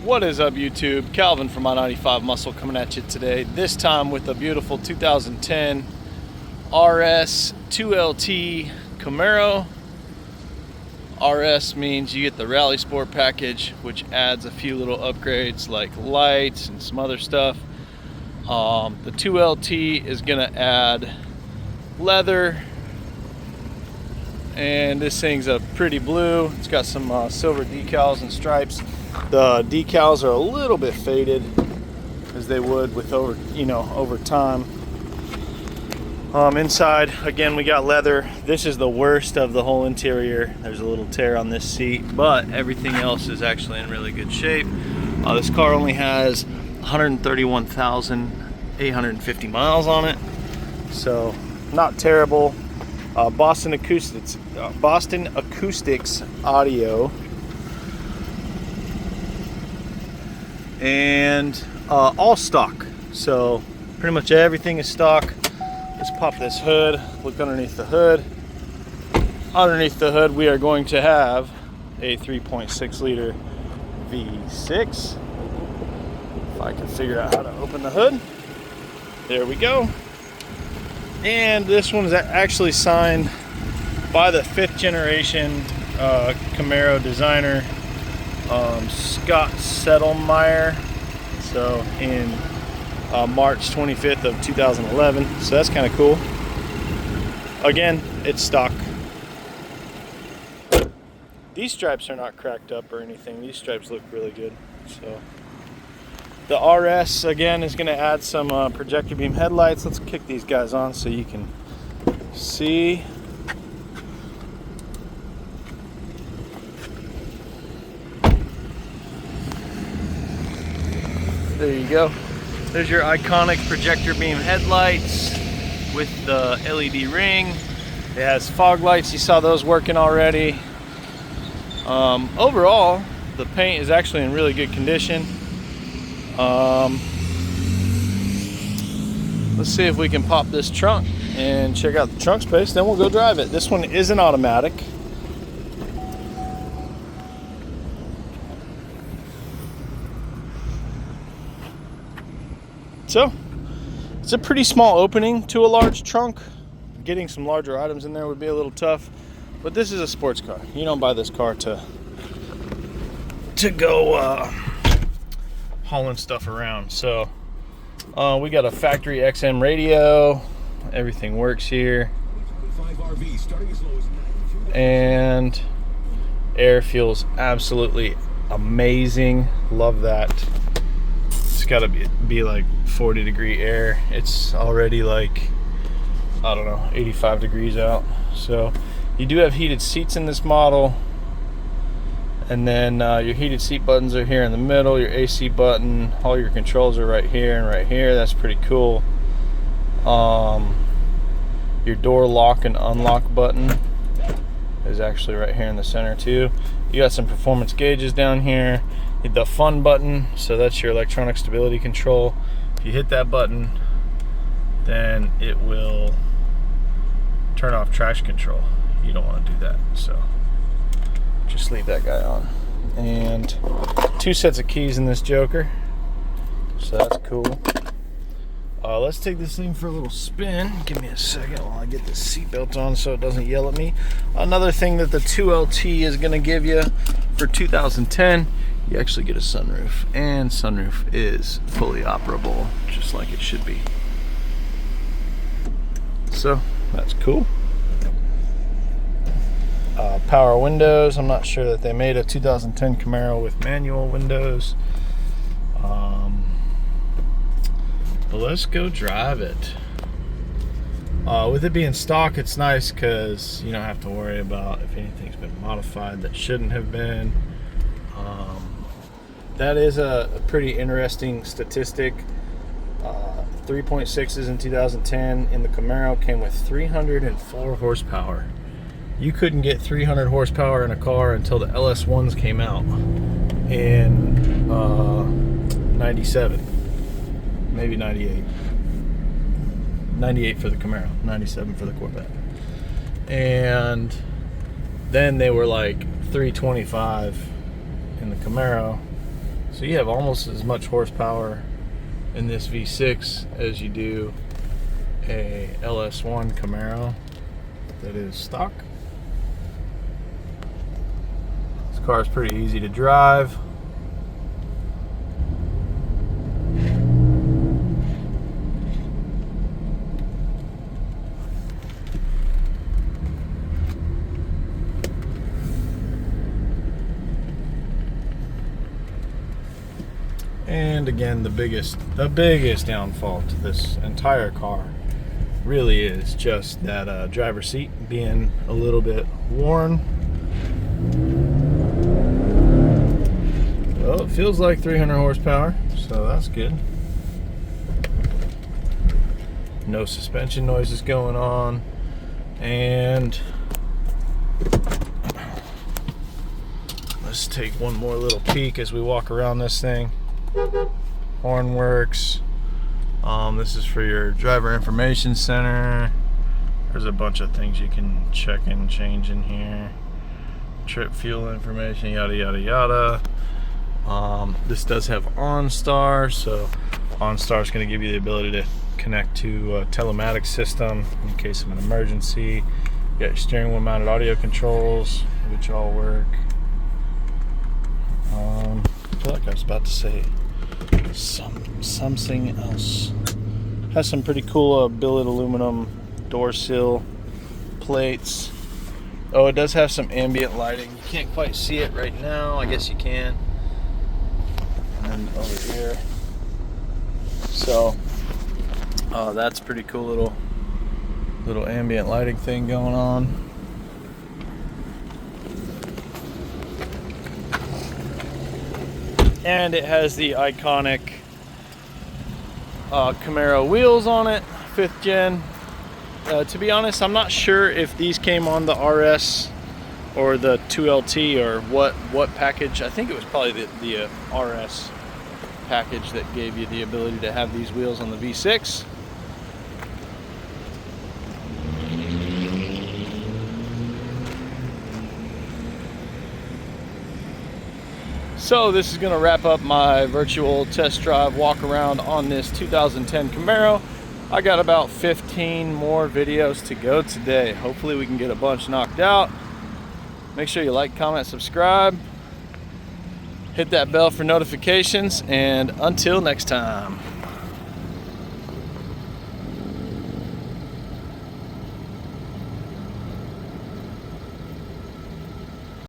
What is up, YouTube? Calvin from I-95 Muscle coming at you today, this time with a beautiful 2010 RS 2LT Camaro. RS means you get the Rally Sport package, which adds a few little upgrades like lights and some other stuff. The 2LT is gonna add leather, and this thing's a pretty blue. It's got some silver decals and stripes. The decals are a little bit faded, as they would with over time. Inside, again, we got leather. This is the worst of the whole interior. There's a little tear on this seat, but everything else is actually in really good shape. This car only has 131,850 miles on it, so not terrible. Boston Acoustics audio, and all stock. So pretty much everything is stock. Let's pop this hood, look underneath the hood. Underneath the hood, we are going to have a 3.6 liter V6. If I can figure out how to open the hood. There we go. And this one is actually signed by the 5th generation Camaro designer, Scott Settlemeyer. So in March 25th of 2011. So that's kind of cool. Again, it's stock. These stripes are not cracked up or anything. These stripes look really good. So the RS, again, is going to add some projector beam headlights. Let's kick these guys on so you can see. There you go. There's your iconic projector beam headlights with the LED ring. It has fog lights. You saw those working already. Overall, the paint is actually in really good condition. Let's see if we can pop this trunk and check out the trunk space, then we'll go drive it. This one is an automatic. So it's a pretty small opening to a large trunk. Getting some larger items in there would be a little tough, but this is a sports car. You don't buy this car to go hauling stuff around. So we got a factory XM radio. Everything works here, and air feels absolutely amazing. Love that. It's got to be like 40-degree air. It's already like, I don't know, 85 degrees out. So you do have heated seats in this model, and then your heated seat buttons are here in the middle. Your AC button, all your controls are right here and right here. That's pretty cool. Your door lock and unlock button is actually right here in the center too. You got some performance gauges down here. The fun button, so that's your electronic stability control. If you hit that button, then it will turn off traction control. You don't want to do that, so just leave that guy on. And 2 sets of keys in this joker, so that's cool. Let's take this thing for a little spin. Give me a second while I get this seatbelt on so it doesn't yell at me. Another thing that the 2LT is going to give you for 2010, you actually get a sunroof, and sunroof is fully operable, just like it should be. So that's cool. Power windows. I'm not sure that they made a 2010 Camaro with manual windows. But let's go drive it. With it being stock, it's nice because you don't have to worry about if anything's been modified that shouldn't have been. That is a pretty interesting statistic. 3.6s in 2010 in the Camaro came with 304 horsepower. You couldn't get 300 horsepower in a car until the LS1s came out in 97, maybe 98. 98 for the Camaro, 97 for the Corvette. And then they were like 325 in the Camaro. So you have almost as much horsepower in this V6 as you do a LS1 Camaro that is stock. This car is pretty easy to drive. And again, the biggest downfall to this entire car really is just that driver's seat being a little bit worn. Well, it feels like 300 horsepower, so that's good. No suspension noises going on, and let's take one more little peek as we walk around this thing. Horn works. This is for your driver information center. There's a bunch of things you can check and change in here. Trip fuel information, yada yada yada. This does have OnStar, so OnStar is going to give you the ability to connect to a telematics system in case of an emergency. You got your steering wheel mounted audio controls, which all work. I feel like I was about to say something else. Has some pretty cool billet aluminum door sill plates. Oh, it does have some ambient lighting. You can't quite see it right now. I guess you can. And over here. So that's pretty cool little ambient lighting thing going on. And it has the iconic Camaro wheels on it, 5th gen. To be honest, I'm not sure if these came on the RS or the 2LT or what package. I think it was probably the RS package that gave you the ability to have these wheels on the V6. So this is going to wrap up my virtual test drive walk around on this 2010 Camaro. I got about 15 more videos to go today. Hopefully we can get a bunch knocked out. Make sure you like, comment, subscribe. Hit that bell for notifications, and until next time.